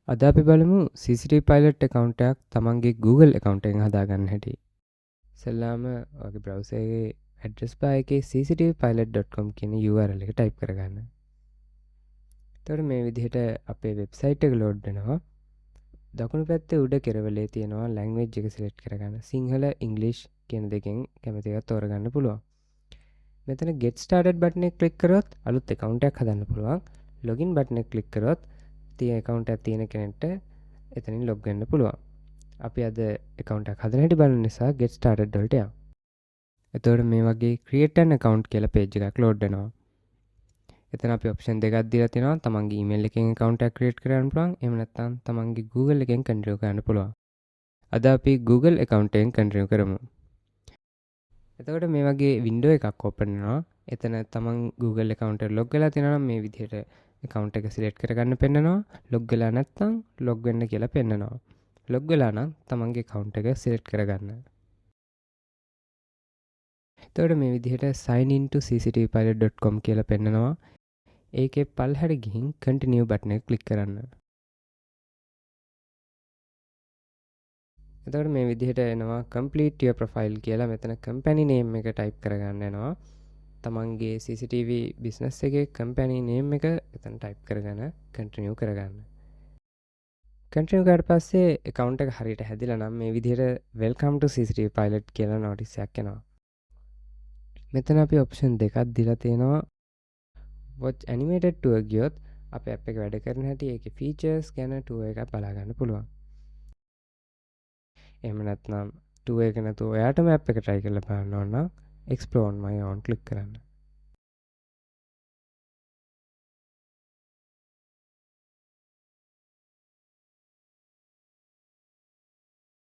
අද අපි බලමු CCTV Pilot account එකක් තමන්ගේ Google account එකෙන් හදාගන්න හැටි. ඉස්සෙල්ලාම ඔයාගේ browser එකේ address bar එකේ cctvpilot.com කියන URL එක type කරගන්න. එතකොට මේ විදිහට අපේ website එක load වෙනවා. දකුණු පැත්තේ උඩ කෙරවලේ තියෙනවා language එක select කරගන්න. සිංහල, English කියන දෙකෙන් කැමති එකක් තෝරගන්න පුළුවන්. මෙතන get started button එක click කරොත් අලුත් account එකක් හදන්න පුළුවන්. login button එක click කරොත් තියෙන account එකක් තියෙන කෙනෙක්ට එතනින් log වෙන්න පුළුවන්. අපි අද account එකක් හදන හැටි බලන නිසා get started වලට යමු. එතකොට මේ වගේ create an account කියලා page එකක් load වෙනවා. එතන අපි option දෙකක් දීලා තිනවා. තමන්ගේ email එකෙන් account එකක් create කරන්න පුළුවන්. එහෙම නැත්නම් තමන්ගේ Google එකෙන් continue කරන්න පුළුවන්. අද අපි Google account එකෙන් continue කරමු. එතකොට මේ වගේ window එකක් open වෙනවා. එතන තමන් Google account එකට log වෙලා තියෙනවා නම් මේ විදිහට account එක select කරගන්න පෙන්නනවා. log වෙලා නැත්නම් log වෙන්න කියලා පෙන්නනවා. log වෙලා නම් තමන්ගේ account එක select කරගන්න. එතකොට මේ විදිහට sign in to cctvpilot.com කියලා පෙන්නනවා. ඒකේ පල්හැර ගිහින් continue button එක click කරන්න. එතකොට මේ විදිහට එනවා complete your profile කියලා. මෙතන company name එක type කරගන්න යනවා. තමන්ගේ CCTV business එකේ company name එක එතන type කරගෙන continue කරගන්න. continue කරලා පස්සේ account එක හරියට හැදිලා නම් මේ විදිහට welcome to CCTV Pilot කියලා notice එකක් එනවා. මෙතන අපි option දෙකක් දීලා තියෙනවා. watch animated tour ගියොත් අපේ app එක වැඩ කරන හැටි ඒකේ features ගැන tour එකක් බලා ගන්න පුළුවන්. එහෙම නැත්නම් tour එක නැතුව ඔයාටම app එක try කරලා බලන්න ඕන නම් explore on my own click කරන්න.